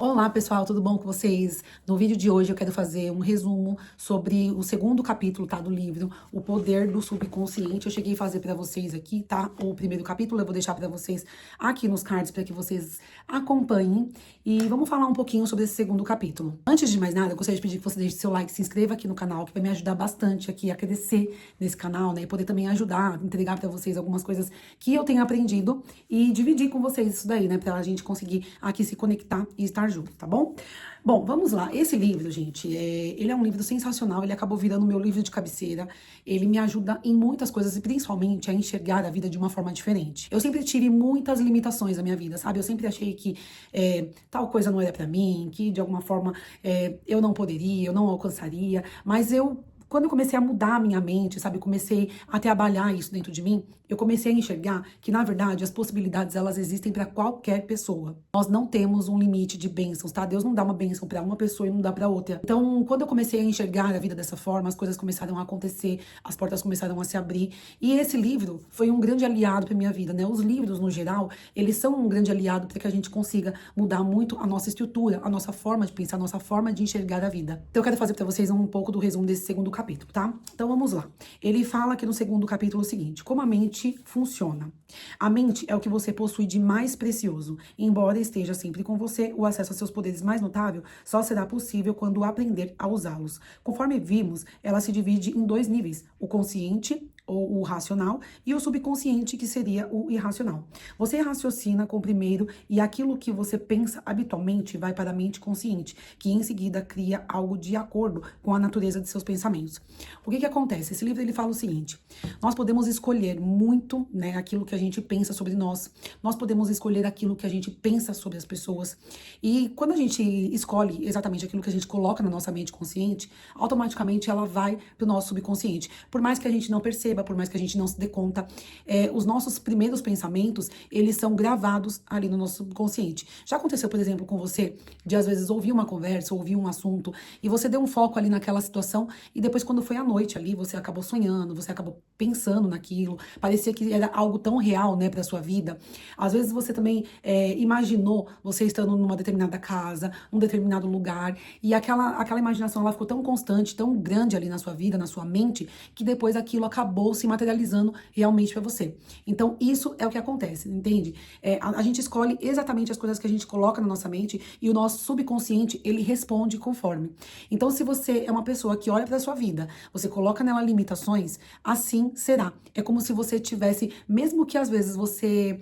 Olá pessoal, tudo bom com vocês? No vídeo de hoje eu quero fazer um resumo sobre o segundo capítulo, tá, do livro, O Poder do Subconsciente. Eu cheguei a fazer pra vocês aqui, tá, o primeiro capítulo, eu vou deixar pra vocês aqui nos cards pra que vocês acompanhem. E vamos falar um pouquinho sobre esse segundo capítulo. Antes de mais nada, eu gostaria de pedir que você deixe seu like, se inscreva aqui no canal, que vai me ajudar bastante aqui a crescer nesse canal, né, e poder também ajudar, entregar pra vocês algumas coisas que eu tenho aprendido e dividir com vocês isso daí, né, pra gente conseguir aqui se conectar e estar junto, tá bom? Bom, vamos lá. Esse livro, gente, ele é um livro sensacional, ele acabou virando meu livro de cabeceira. Ele me ajuda em muitas coisas e principalmente a enxergar a vida de uma forma diferente. Eu sempre tive muitas limitações na minha vida, sabe? Eu sempre achei que tal coisa não era pra mim, que de alguma forma eu não poderia, eu não alcançaria, mas quando eu comecei a mudar a minha mente, sabe, comecei a trabalhar isso dentro de mim, eu comecei a enxergar que, na verdade, as possibilidades, elas existem para qualquer pessoa. Nós não temos um limite de bênçãos, tá? Deus não dá uma bênção para uma pessoa e não dá para outra. Então, quando eu comecei a enxergar a vida dessa forma, as coisas começaram a acontecer, as portas começaram a se abrir. E esse livro foi um grande aliado para minha vida, né? Os livros, no geral, eles são um grande aliado para que a gente consiga mudar muito a nossa estrutura, a nossa forma de pensar, a nossa forma de enxergar a vida. Então, eu quero fazer para vocês um pouco do resumo desse segundo capítulo, tá? Então vamos lá. Ele fala aqui no segundo capítulo o seguinte: como a mente funciona. A mente é o que você possui de mais precioso. Embora esteja sempre com você, o acesso a seus poderes mais notável só será possível quando aprender a usá-los. Conforme vimos, ela se divide em dois níveis: o consciente, ou o racional, e o subconsciente, que seria o irracional. Você raciocina com o primeiro e aquilo que você pensa habitualmente vai para a mente consciente, que em seguida cria algo de acordo com a natureza de seus pensamentos. O que acontece? Esse livro ele fala o seguinte: nós podemos escolher muito, né, aquilo que a gente pensa sobre nós podemos escolher aquilo que a gente pensa sobre as pessoas, e quando a gente escolhe exatamente aquilo que a gente coloca na nossa mente consciente, automaticamente ela vai para o nosso subconsciente. Por mais que a gente não perceba, por mais que a gente não se dê conta, os nossos primeiros pensamentos, eles são gravados ali no nosso subconsciente. Já aconteceu, por exemplo, com você, de às vezes ouvir uma conversa, ouvir um assunto, e você deu um foco ali naquela situação, e depois quando foi à noite ali, você acabou sonhando, você acabou pensando naquilo, parecia que era algo tão real, né, pra sua vida. Às vezes você também imaginou você estando numa determinada casa, num determinado lugar, e aquela imaginação, ela ficou tão constante, tão grande ali na sua vida, na sua mente, que depois aquilo acabou se materializando realmente pra você. Então, isso é o que acontece, entende? A gente escolhe exatamente as coisas que a gente coloca na nossa mente e o nosso subconsciente, ele responde conforme. Então, se você é uma pessoa que olha pra sua vida, você coloca nela limitações, assim será. É como se você tivesse, mesmo que às vezes você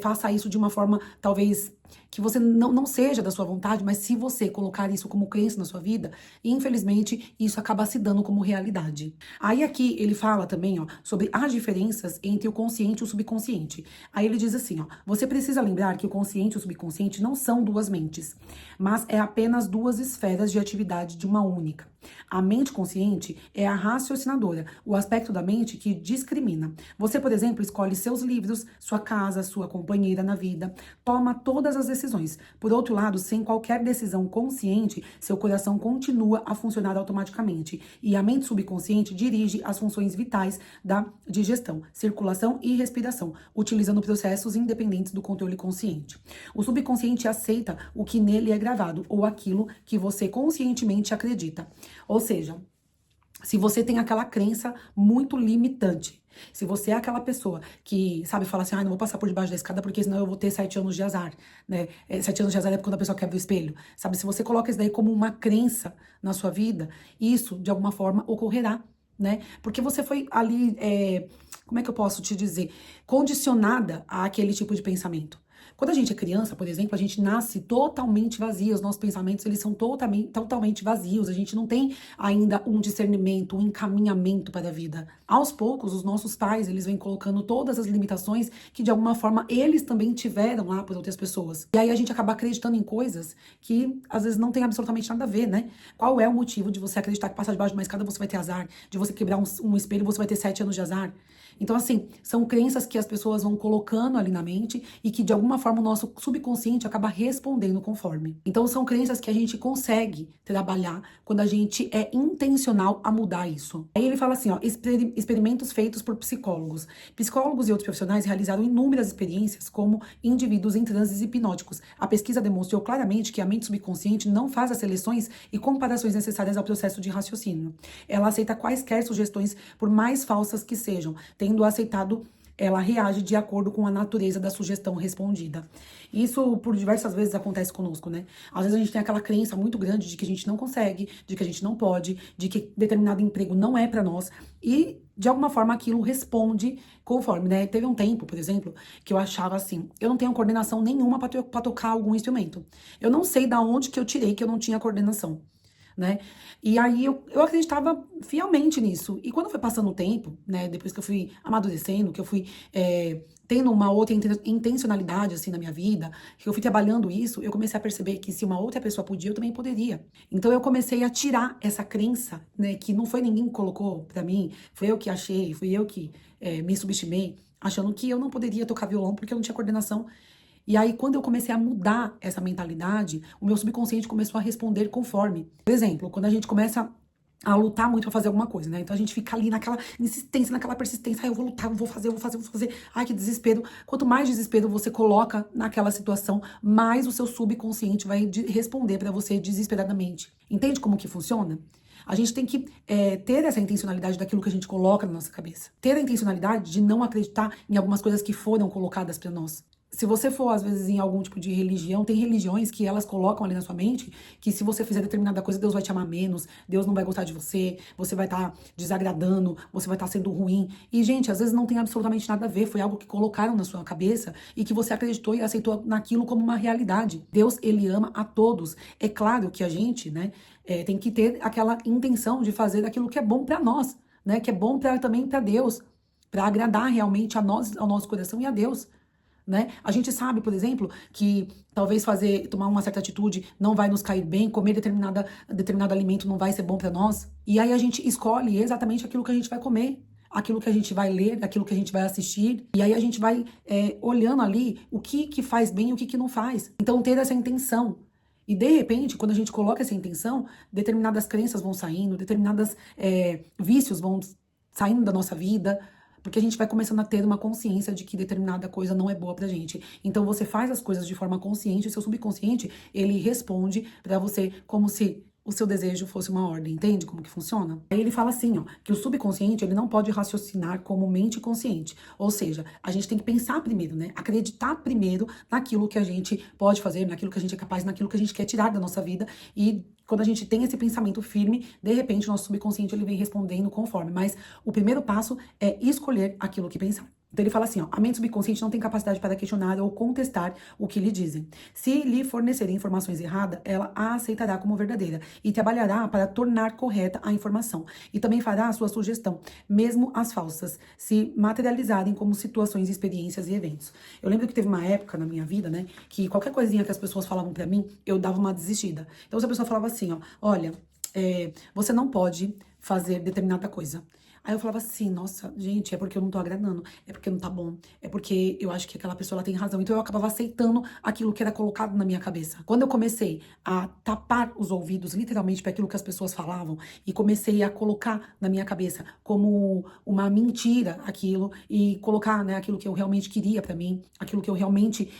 faça isso de uma forma, talvez, que você não seja da sua vontade, mas se você colocar isso como crença na sua vida, infelizmente, isso acaba se dando como realidade. Aí aqui ele fala também, ó, sobre as diferenças entre o consciente e o subconsciente. Aí ele diz assim, ó: você precisa lembrar que o consciente e o subconsciente não são duas mentes, mas é apenas duas esferas de atividade de uma única. A mente consciente é a raciocinadora, o aspecto da mente que discrimina. Você, por exemplo, escolhe seus livros, sua casa, sua companheira na vida, toma todas as decisões. Por outro lado, sem qualquer decisão consciente, seu coração continua a funcionar automaticamente e a mente subconsciente dirige as funções vitais da digestão, circulação e respiração, utilizando processos independentes do controle consciente. O subconsciente aceita o que nele é gravado ou aquilo que você conscientemente acredita. Ou seja, se você tem aquela crença muito limitante, se você é aquela pessoa que, sabe, fala assim: não vou passar por debaixo da escada porque senão eu vou ter 7 anos de azar, né? 7 anos de azar é quando a pessoa quebra o espelho, sabe? Se você coloca isso daí como uma crença na sua vida, isso, de alguma forma, ocorrerá, né? Porque você foi ali, como é que eu posso te dizer? Condicionada àquele tipo de pensamento. Quando a gente é criança, por exemplo, a gente nasce totalmente vazia, os nossos pensamentos, eles são totalmente vazios, a gente não tem ainda um discernimento, um encaminhamento para a vida. Aos poucos, os nossos pais, eles vêm colocando todas as limitações que, de alguma forma, eles também tiveram lá por outras pessoas. E aí a gente acaba acreditando em coisas que, às vezes, não tem absolutamente nada a ver, né? Qual é o motivo de você acreditar que passar debaixo de uma escada você vai ter azar? De você quebrar um espelho você vai ter 7 anos de azar? Então, assim, são crenças que as pessoas vão colocando ali na mente e que, de alguma forma, o nosso subconsciente acaba respondendo conforme. Então, são crenças que a gente consegue trabalhar quando a gente é intencional a mudar isso. Aí ele fala assim, ó, experimentos feitos por psicólogos. Psicólogos e outros profissionais realizaram inúmeras experiências como indivíduos em transes hipnóticos. A pesquisa demonstrou claramente que a mente subconsciente não faz as seleções e comparações necessárias ao processo de raciocínio. Ela aceita quaisquer sugestões, por mais falsas que sejam. Tendo aceitado, ela reage de acordo com a natureza da sugestão respondida. Isso por diversas vezes acontece conosco, né? Às vezes a gente tem aquela crença muito grande de que a gente não consegue, de que a gente não pode, de que determinado emprego não é pra nós e de alguma forma aquilo responde conforme, né? Teve um tempo, por exemplo, que eu achava assim, eu não tenho coordenação nenhuma pra tocar algum instrumento. Eu não sei da onde que eu tirei que eu não tinha coordenação, né? E aí eu acreditava fielmente nisso. E quando foi passando o tempo, né, depois que eu fui amadurecendo, que eu fui tendo uma outra intencionalidade, assim, na minha vida, que eu fui trabalhando isso, eu comecei a perceber que se uma outra pessoa podia, eu também poderia. Então eu comecei a tirar essa crença, né, que não foi ninguém que colocou pra mim, foi eu que achei, fui eu que me subestimei, achando que eu não poderia tocar violão porque eu não tinha coordenação. E aí, quando eu comecei a mudar essa mentalidade, o meu subconsciente começou a responder conforme. Por exemplo, quando a gente começa a lutar muito pra fazer alguma coisa, né? Então a gente fica ali naquela insistência, naquela persistência. Ai, eu vou lutar, eu vou fazer, eu vou fazer, eu vou fazer. Ai, que desespero. Quanto mais desespero você coloca naquela situação, mais o seu subconsciente vai responder pra você desesperadamente. Entende como que funciona? A gente tem que ter essa intencionalidade daquilo que a gente coloca na nossa cabeça. Ter a intencionalidade de não acreditar em algumas coisas que foram colocadas pra nós. Se você for, às vezes, em algum tipo de religião, tem religiões que elas colocam ali na sua mente que se você fizer determinada coisa, Deus vai te amar menos, Deus não vai gostar de você, você vai estar desagradando, você vai estar sendo ruim. E, gente, às vezes não tem absolutamente nada a ver, foi algo que colocaram na sua cabeça e que você acreditou e aceitou naquilo como uma realidade. Deus, ele ama a todos. É claro que a gente, né, tem que ter aquela intenção de fazer aquilo que é bom pra nós, né, que é bom também pra Deus, pra agradar realmente a nós, ao nosso coração e a Deus. Né? A gente sabe, por exemplo, que talvez tomar uma certa atitude não vai nos cair bem, comer determinado alimento não vai ser bom para nós. E aí a gente escolhe exatamente aquilo que a gente vai comer, aquilo que a gente vai ler, aquilo que a gente vai assistir. E aí a gente vai olhando ali o que faz bem e o que não faz. Então ter essa intenção. E de repente, quando a gente coloca essa intenção, determinadas crenças vão saindo, determinados vícios vão saindo da nossa vida. Porque a gente vai começando a ter uma consciência de que determinada coisa não é boa pra gente. Então você faz as coisas de forma consciente, e seu subconsciente, ele responde pra você como se o seu desejo fosse uma ordem, entende como que funciona? Aí ele fala assim, ó, que o subconsciente, ele não pode raciocinar como mente consciente. Ou seja, a gente tem que pensar primeiro, né? Acreditar primeiro naquilo que a gente pode fazer, naquilo que a gente é capaz, naquilo que a gente quer tirar da nossa vida e quando a gente tem esse pensamento firme, de repente o nosso subconsciente ele vem respondendo conforme. Mas o primeiro passo é escolher aquilo que pensar. Então ele fala assim, ó, a mente subconsciente não tem capacidade para questionar ou contestar o que lhe dizem. Se lhe fornecerem informações erradas, ela a aceitará como verdadeira e trabalhará para tornar correta a informação. E também fará a sua sugestão, mesmo as falsas, se materializarem como situações, experiências e eventos. Eu lembro que teve uma época na minha vida, né, que qualquer coisinha que as pessoas falavam pra mim, eu dava uma desistida. Então se a pessoa falava assim, ó, olha, você não pode fazer determinada coisa. Aí eu falava assim, nossa, gente, é porque eu não tô agradando, é porque não tá bom, é porque eu acho que aquela pessoa ela tem razão. Então eu acabava aceitando aquilo que era colocado na minha cabeça. Quando eu comecei a tapar os ouvidos, literalmente, para aquilo que as pessoas falavam, e comecei a colocar na minha cabeça como uma mentira aquilo, e colocar, né, aquilo que eu realmente queria pra mim, aquilo que eu realmente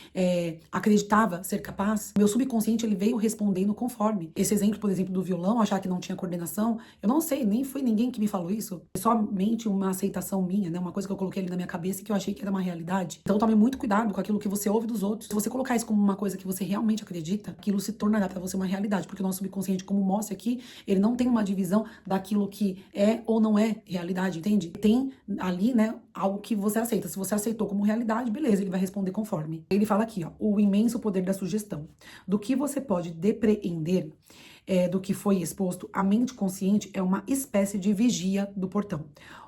acreditava ser capaz, meu subconsciente ele veio respondendo conforme. Esse exemplo, por exemplo, do violão, achar que não tinha coordenação, eu não sei, nem foi ninguém que me falou isso. Somente uma aceitação minha, né? Uma coisa que eu coloquei ali na minha cabeça e que eu achei que era uma realidade. Então tome muito cuidado com aquilo que você ouve dos outros. Se você colocar isso como uma coisa que você realmente acredita, aquilo se tornará pra você uma realidade. Porque o nosso subconsciente, como mostra aqui, ele não tem uma divisão daquilo que é ou não é realidade, entende? Tem ali, né, algo que você aceita. Se você aceitou como realidade, beleza, ele vai responder conforme. Ele fala aqui, ó, o imenso poder da sugestão. Do que você pode depreender do que foi exposto, a mente consciente é uma espécie de vigia do portão.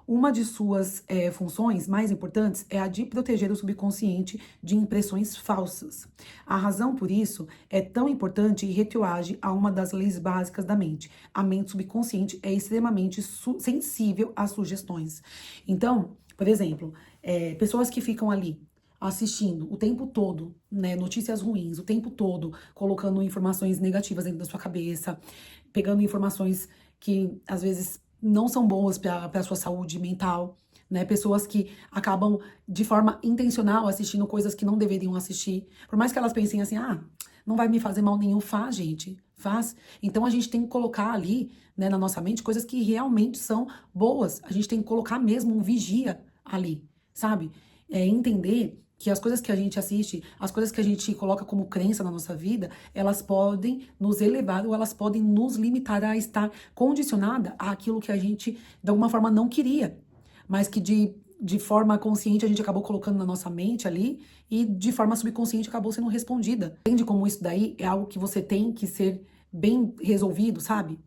Uma de suas funções mais importantes é a de proteger o subconsciente de impressões falsas. A razão por isso é tão importante e retroage a uma das leis básicas da mente. A mente subconsciente é extremamente sensível às sugestões. Então, Por exemplo, pessoas que ficam ali assistindo o tempo todo, né, notícias ruins, o tempo todo, colocando informações negativas dentro da sua cabeça, pegando informações que às vezes não são boas para a sua saúde mental, né? Pessoas que acabam de forma intencional assistindo coisas que não deveriam assistir. Por mais que elas pensem assim, ah, não vai me fazer mal nenhum, faz, gente, faz. Então a gente tem que colocar ali, né, na nossa mente coisas que realmente são boas. A gente tem que colocar mesmo um vigia ali, sabe? Entender que as coisas que a gente assiste, as coisas que a gente coloca como crença na nossa vida, elas podem nos elevar ou elas podem nos limitar a estar condicionada àquilo que a gente, de alguma forma, não queria, mas que de forma consciente a gente acabou colocando na nossa mente ali e de forma subconsciente acabou sendo respondida. Entende como isso daí é algo que você tem que ser bem resolvido, sabe?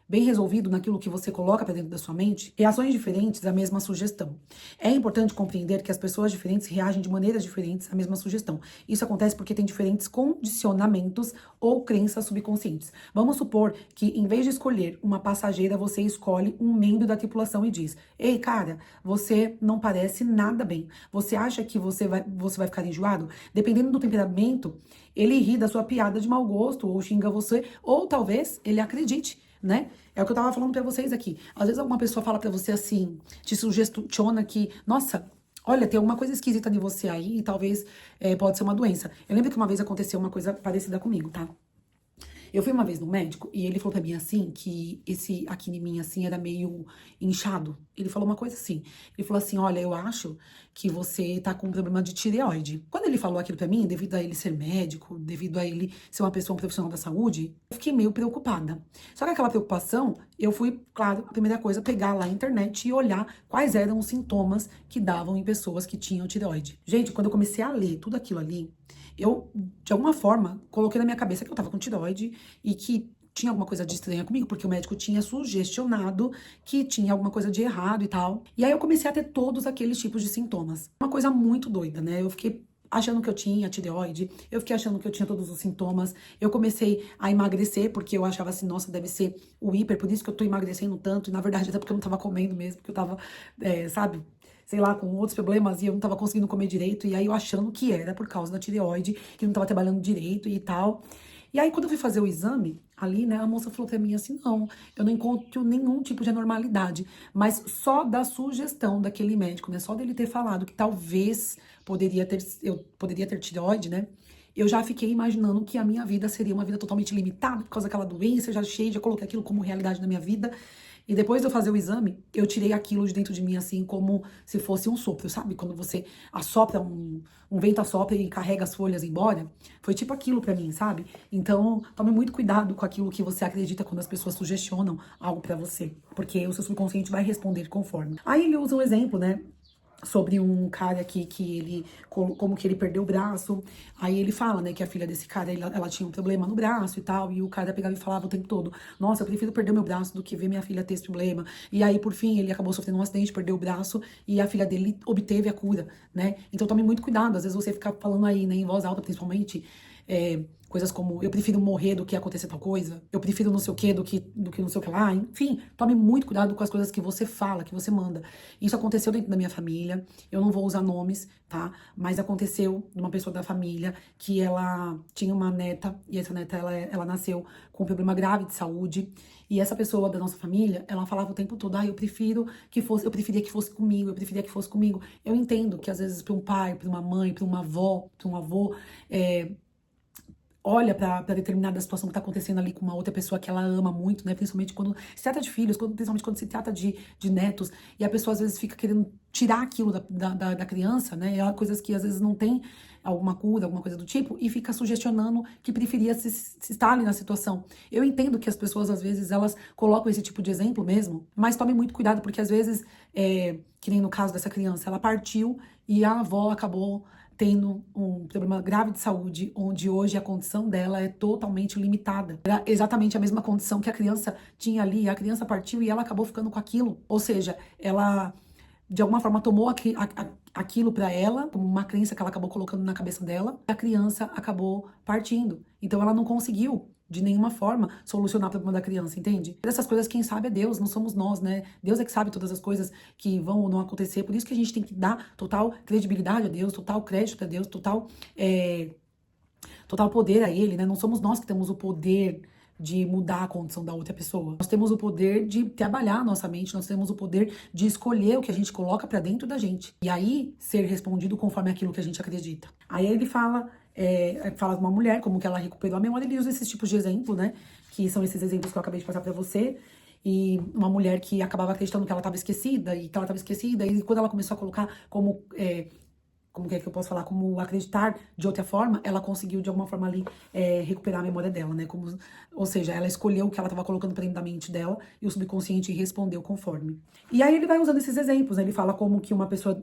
Bem resolvido naquilo que você coloca para dentro da sua mente, reações diferentes à mesma sugestão. É importante compreender que as pessoas diferentes reagem de maneiras diferentes à mesma sugestão. Isso acontece porque tem diferentes condicionamentos ou crenças subconscientes. Vamos supor que, em vez de escolher uma passageira, você escolhe um membro da tripulação e diz: Ei, cara, você não parece nada bem. Você acha que você vai ficar enjoado? Dependendo do temperamento, ele ri da sua piada de mau gosto, ou xinga você, ou talvez ele acredite, né? É o que eu tava falando pra vocês aqui. Às vezes alguma pessoa fala pra você assim, te sugestiona que, nossa, olha, tem alguma coisa esquisita de você aí e talvez pode ser uma doença. Eu lembro que uma vez aconteceu uma coisa parecida comigo, tá? Eu fui uma vez no médico e ele falou pra mim assim, que esse aqui em mim assim era meio inchado. Ele falou uma coisa assim. Ele falou assim: olha, eu acho que você tá com um problema de tireoide. Quando ele falou aquilo pra mim, devido a ele ser médico, devido a ele ser uma pessoa, um profissional da saúde, eu fiquei meio preocupada. Só que aquela preocupação, eu fui, claro, a primeira coisa, pegar lá na internet e olhar quais eram os sintomas que davam em pessoas que tinham tireoide. Gente, quando eu comecei a ler tudo aquilo ali, eu, de alguma forma, coloquei na minha cabeça que eu tava com tireoide e que tinha alguma coisa de estranha comigo, porque o médico tinha sugestionado que tinha alguma coisa de errado e tal. E aí eu comecei a ter todos aqueles tipos de sintomas. Uma coisa muito doida, né? Eu fiquei achando que eu tinha tireoide, eu fiquei achando que eu tinha todos os sintomas. Eu comecei a emagrecer, porque eu achava assim, nossa, deve ser o hiper, por isso que eu tô emagrecendo tanto. E na verdade, até porque eu não tava comendo mesmo, porque eu tava, sabe, sei lá, com outros problemas e eu não tava conseguindo comer direito. E aí eu achando que era por causa da tireoide, que não tava trabalhando direito e tal. E aí, quando eu fui fazer o exame, ali, né, a moça falou pra mim assim: não, eu não encontro nenhum tipo de anormalidade, mas só da sugestão daquele médico, né, só dele ter falado que talvez eu poderia ter tireoide, né, eu já fiquei imaginando que a minha vida seria uma vida totalmente limitada por causa daquela doença, eu já achei, já coloquei aquilo como realidade na minha vida. E depois de eu fazer o exame, eu tirei aquilo de dentro de mim, assim, como se fosse um sopro, sabe? Quando você assopra, um vento assopra e carrega as folhas embora. Foi tipo aquilo pra mim, sabe? Então, tome muito cuidado com aquilo que você acredita quando as pessoas sugestionam algo pra você. Porque o seu subconsciente vai responder conforme. Aí ele usa um exemplo, né? Sobre um cara aqui que ele, como que ele perdeu o braço. Aí ele fala, né, que a filha desse cara, ela tinha um problema no braço e tal, e o cara pegava e falava o tempo todo: nossa, eu prefiro perder meu braço do que ver minha filha ter esse problema. E aí, por fim, ele acabou sofrendo um acidente, perdeu o braço, e a filha dele obteve a cura, né? Então tome muito cuidado, às vezes você fica falando aí, né, em voz alta, principalmente, coisas como: eu prefiro morrer do que acontecer tal coisa, eu prefiro não sei o que do que não sei o que lá. Enfim, tome muito cuidado com as coisas que você fala, que você manda. Isso aconteceu dentro da minha família, eu não vou usar nomes, tá? Mas aconteceu de uma pessoa da família que ela tinha uma neta, e essa neta, ela nasceu com um problema grave de saúde, e essa pessoa da nossa família, ela falava o tempo todo: eu preferia que fosse comigo, eu preferia que fosse comigo. Eu entendo que às vezes para um pai, para uma mãe, para uma avó, para um avô, olha pra determinada situação que tá acontecendo ali com uma outra pessoa que ela ama muito, né? Principalmente quando se trata de filhos, principalmente quando se trata de netos, e a pessoa às vezes fica querendo tirar aquilo da criança, né? E coisas que às vezes não tem alguma cura, alguma coisa do tipo, e fica sugestionando que preferia se estar ali na situação. Eu entendo que as pessoas, às vezes, elas colocam esse tipo de exemplo mesmo, mas tome muito cuidado, porque às vezes, que nem no caso dessa criança, ela partiu e a avó acabou tendo um problema grave de saúde, onde hoje a condição dela é totalmente limitada. Era exatamente a mesma condição que a criança tinha ali, a criança partiu e ela acabou ficando com aquilo. Ou seja, ela, de alguma forma, tomou aquilo para ela, como uma crença que ela acabou colocando na cabeça dela, e a criança acabou partindo. Então ela não conseguiu, de nenhuma forma solucionar o problema da criança, entende? Essas coisas quem sabe é Deus, não somos nós, né? Deus é que sabe todas as coisas que vão ou não acontecer, por isso que a gente tem que dar total credibilidade a Deus, total crédito a Deus, total poder a Ele, né? Não somos nós que temos o poder de mudar a condição da outra pessoa. Nós temos o poder de trabalhar a nossa mente, nós temos o poder de escolher o que a gente coloca pra dentro da gente. E aí, ser respondido conforme aquilo que a gente acredita. Aí ele fala de uma mulher, como que ela recuperou a memória, ele usa esses tipos de exemplo, né? Que são esses exemplos que eu acabei de passar pra você. E uma mulher que acabava acreditando que ela estava esquecida, e quando ela começou a colocar como que é que eu posso falar, como acreditar de outra forma, ela conseguiu de alguma forma ali recuperar a memória dela, né? Ou seja, ela escolheu o que ela estava colocando pra dentro da mente dela e o subconsciente respondeu conforme. E aí ele vai usando esses exemplos, né? Ele fala como que uma pessoa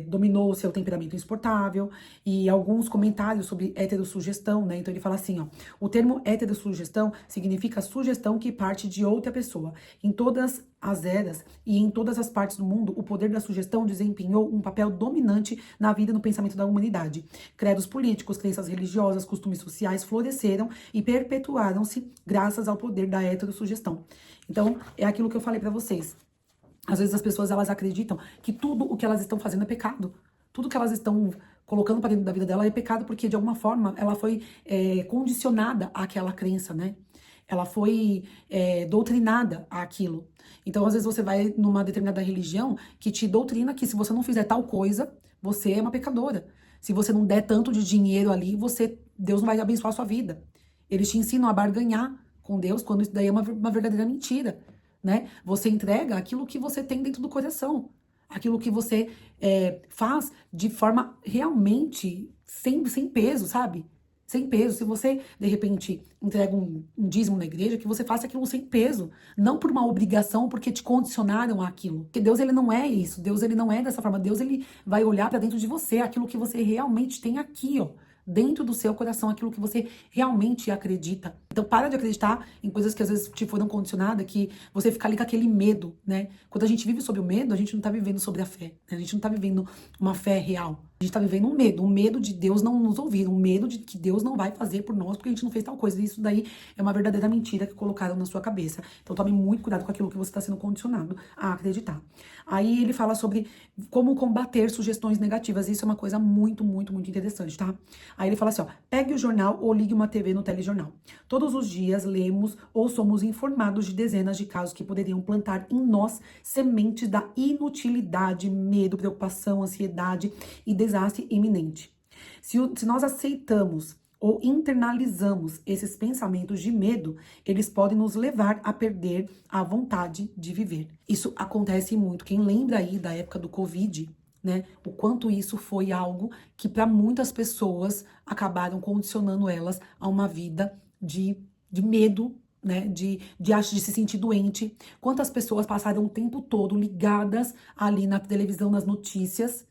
dominou o seu temperamento insuportável e alguns comentários sobre heterossugestão, né? Então ele fala assim, ó, o termo heterossugestão significa sugestão que parte de outra pessoa. Em todas as eras e em todas as partes do mundo, o poder da sugestão desempenhou um papel dominante na vida e no pensamento da humanidade. Credos políticos, crenças religiosas, costumes sociais floresceram e perpetuaram-se graças ao poder da heterossugestão. Então, é aquilo que eu falei pra vocês. Às vezes as pessoas, elas acreditam que tudo o que elas estão fazendo é pecado. Tudo que elas estão colocando pra dentro da vida dela é pecado porque, de alguma forma, ela foi condicionada àquela crença, né? Ela foi doutrinada àquilo. Então, às vezes, você vai numa determinada religião que te doutrina que se você não fizer tal coisa, você é uma pecadora. Se você não der tanto de dinheiro ali, Deus não vai abençoar a sua vida. Eles te ensinam a barganhar com Deus, quando isso daí é uma verdadeira mentira, né? Você entrega aquilo que você tem dentro do coração. Aquilo que você faz de forma realmente sem peso, sabe? Sem peso. Se você, de repente, entrega um dízimo na igreja, que você faça aquilo sem peso. Não por uma obrigação, porque te condicionaram àquilo. Porque Deus, ele não é isso. Deus, ele não é dessa forma. Deus, ele vai olhar pra dentro de você, aquilo que você realmente tem aqui, ó. Dentro do seu coração, aquilo que você realmente acredita. Então, para de acreditar em coisas que às vezes te foram condicionadas, que você fica ali com aquele medo, né? Quando a gente vive sobre o medo, a gente não tá vivendo sobre a fé, né? A gente não tá vivendo uma fé real. A gente tá vivendo um medo de Deus não nos ouvir, um medo de que Deus não vai fazer por nós porque a gente não fez tal coisa. E isso daí é uma verdadeira mentira que colocaram na sua cabeça. Então tome muito cuidado com aquilo que você está sendo condicionado a acreditar. Aí ele fala sobre como combater sugestões negativas. Isso é uma coisa muito, muito, muito interessante, tá? Aí ele fala assim, ó, pegue o jornal ou ligue uma TV no telejornal. Todos os dias lemos ou somos informados de dezenas de casos que poderiam plantar em nós sementes da inutilidade, medo, preocupação, ansiedade e desastre iminente. Se nós aceitamos ou internalizamos esses pensamentos de medo, eles podem nos levar a perder a vontade de viver. Isso acontece muito. Quem lembra aí da época do Covid, né? O quanto isso foi algo que para muitas pessoas acabaram condicionando elas a uma vida de medo, né, de se sentir doente. Quantas pessoas passaram o tempo todo ligadas ali na televisão, nas notícias,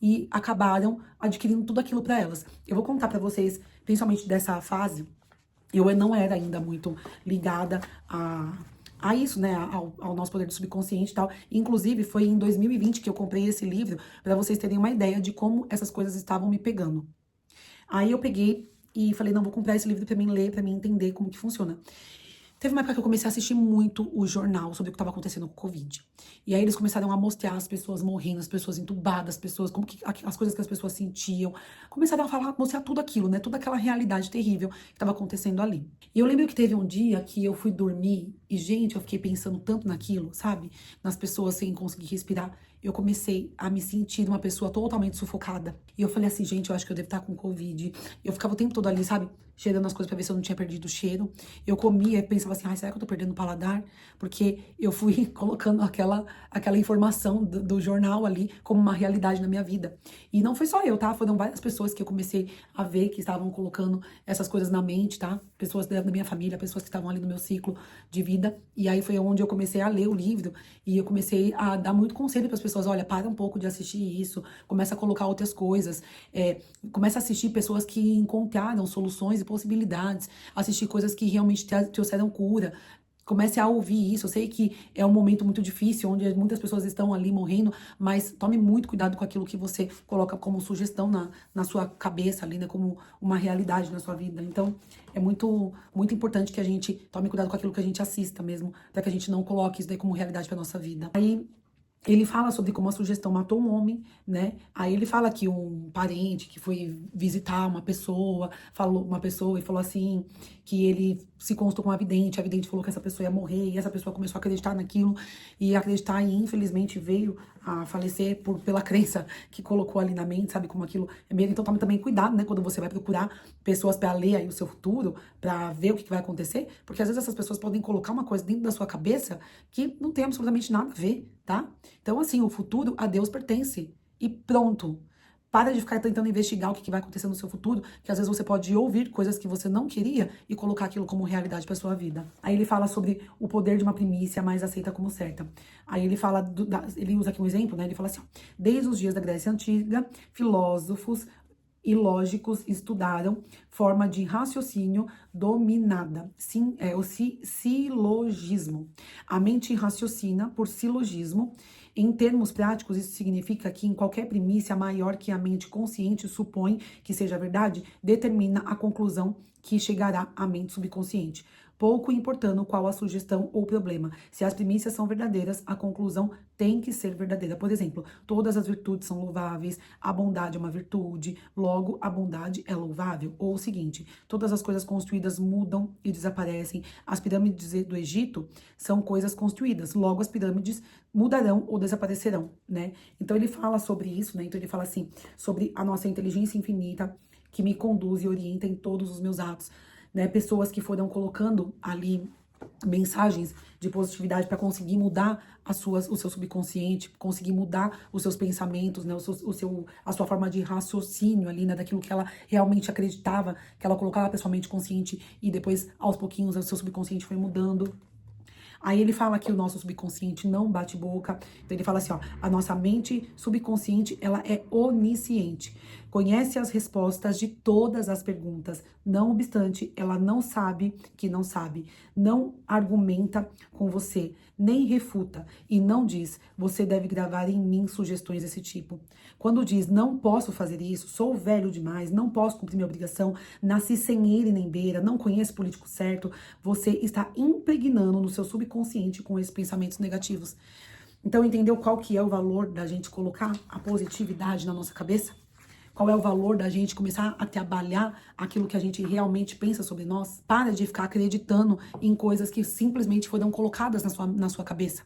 e acabaram adquirindo tudo aquilo pra elas. Eu vou contar pra vocês, principalmente dessa fase, eu não era ainda muito ligada a isso, né, ao nosso poder do subconsciente e tal. Inclusive, foi em 2020 que eu comprei esse livro, pra vocês terem uma ideia de como essas coisas estavam me pegando. Aí eu peguei e falei, não, vou comprar esse livro pra mim ler, pra mim entender como que funciona. Teve uma época que eu comecei a assistir muito o jornal sobre o que estava acontecendo com o Covid. E aí eles começaram a mostrar as pessoas morrendo, as pessoas entubadas, as coisas que as pessoas sentiam. Começaram a falar, mostrar tudo aquilo, né? Toda aquela realidade terrível que estava acontecendo ali. E eu lembro que teve um dia que eu fui dormir e, gente, eu fiquei pensando tanto naquilo, sabe? Nas pessoas sem conseguir respirar. Eu comecei a me sentir uma pessoa totalmente sufocada. E eu falei assim, gente, eu acho que eu devo estar com Covid. Eu ficava o tempo todo ali, sabe? Cheirando as coisas pra ver se eu não tinha perdido o cheiro. Eu comia e pensava assim, ai, será que eu tô perdendo o paladar? Porque eu fui colocando aquela informação do jornal ali como uma realidade na minha vida. E não foi só eu, tá? Foram várias pessoas que eu comecei a ver que estavam colocando essas coisas na mente, tá? Pessoas da minha família, pessoas que estavam ali no meu ciclo de vida. E aí foi onde eu comecei a ler o livro e eu comecei a dar muito conselho para as pessoas. Olha, para um pouco de assistir isso, começa a colocar outras coisas, começa a assistir pessoas que encontraram soluções e possibilidades, assistir coisas que realmente trouxeram cura. Comece a ouvir isso. Eu sei que é um momento muito difícil, onde muitas pessoas estão ali morrendo, mas tome muito cuidado com aquilo que você coloca como sugestão na sua cabeça ali, né? Como uma realidade na sua vida. Então, é muito importante que a gente tome cuidado com aquilo que a gente assista mesmo, para que a gente não coloque isso daí como realidade pra nossa vida. Aí, ele fala sobre como a sugestão matou um homem, né? Aí ele fala que um parente que foi visitar uma pessoa e falou assim, que ele se consultou com a vidente falou que essa pessoa ia morrer, e essa pessoa começou a acreditar naquilo, e acreditar, e infelizmente veio a falecer pela crença que colocou ali na mente, sabe? Como aquilo é medo. Então tome também cuidado, né? Quando você vai procurar pessoas pra ler aí o seu futuro, pra ver o que vai acontecer, porque às vezes essas pessoas podem colocar uma coisa dentro da sua cabeça que não tem absolutamente nada a ver, tá? Então, assim, o futuro a Deus pertence. E pronto. Para de ficar tentando investigar o que vai acontecer no seu futuro, que às vezes você pode ouvir coisas que você não queria e colocar aquilo como realidade para sua vida. Aí ele fala sobre o poder de uma primícia mais aceita como certa. Aí ele fala, ele usa aqui um exemplo, né? Ele fala assim, ó, desde os dias da Grécia Antiga, filósofos e lógicos estudaram forma de raciocínio dominada, sim, o silogismo. A mente raciocina por silogismo. Em termos práticos, isso significa que em qualquer primícia maior que a mente consciente supõe que seja verdade, determina a conclusão que chegará à mente subconsciente, pouco importando qual a sugestão ou problema. Se as primícias são verdadeiras, a conclusão tem que ser verdadeira. Por exemplo, todas as virtudes são louváveis, a bondade é uma virtude, logo a bondade é louvável. Ou o seguinte, todas as coisas construídas mudam e desaparecem. As pirâmides do Egito são coisas construídas, logo as pirâmides mudarão ou desaparecerão, né? Então ele fala sobre isso, né? Então ele fala assim, sobre a nossa inteligência infinita que me conduz e orienta em todos os meus atos, né? Pessoas que foram colocando ali mensagens de positividade para conseguir mudar o seu subconsciente, conseguir mudar os seus pensamentos, né, a sua forma de raciocínio ali, né, daquilo que ela realmente acreditava, que ela colocava pra sua mente consciente e depois, aos pouquinhos, o seu subconsciente foi mudando. Aí ele fala que o nosso subconsciente não bate boca. Então ele fala assim, ó, a nossa mente subconsciente, ela é onisciente. Conhece as respostas de todas as perguntas. Não obstante, ela não sabe que não sabe. Não argumenta com você, nem refuta. E não diz, você deve gravar em mim sugestões desse tipo. Quando diz, não posso fazer isso, sou velho demais, não posso cumprir minha obrigação, nasci sem ele nem beira, não conheço o político certo, você está impregnando no seu subconsciente com esses pensamentos negativos. Então, entendeu qual que é o valor da gente colocar a positividade na nossa cabeça? Qual é o valor da gente começar a trabalhar aquilo que a gente realmente pensa sobre nós? Para de ficar acreditando em coisas que simplesmente foram colocadas na sua cabeça.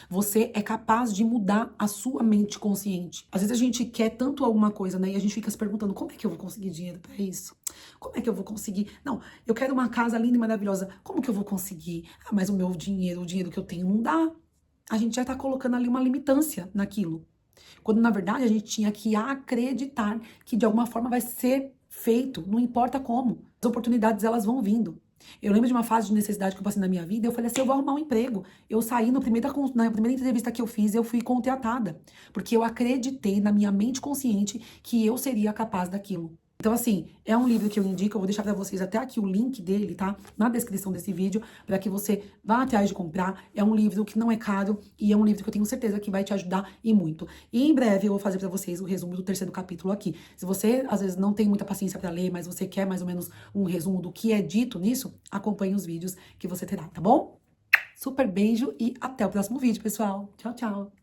Você é capaz de mudar a sua mente consciente. Às vezes a gente quer tanto alguma coisa, né? E a gente fica se perguntando, como é que eu vou conseguir dinheiro para isso? Como é que eu vou conseguir? Não, eu quero uma casa linda e maravilhosa. Como que eu vou conseguir? Ah, mas o dinheiro que eu tenho não dá. A gente já tá colocando ali uma limitância naquilo. Quando, na verdade, a gente tinha que acreditar que, de alguma forma, vai ser feito, não importa como. As oportunidades, elas vão vindo. Eu lembro de uma fase de necessidade que eu passei na minha vida, eu falei assim, eu vou arrumar um emprego. Eu saí na primeira entrevista que eu fiz, eu fui contratada. Porque eu acreditei na minha mente consciente que eu seria capaz daquilo. Então, assim, é um livro que eu indico, eu vou deixar pra vocês até aqui o link dele, tá? Na descrição desse vídeo, pra que você vá atrás de comprar. É um livro que não é caro e é um livro que eu tenho certeza que vai te ajudar e muito. E em breve eu vou fazer pra vocês o resumo do 3º capítulo aqui. Se você, às vezes, não tem muita paciência pra ler, mas você quer mais ou menos um resumo do que é dito nisso, acompanhe os vídeos que você terá, tá bom? Super beijo e até o próximo vídeo, pessoal. Tchau, tchau!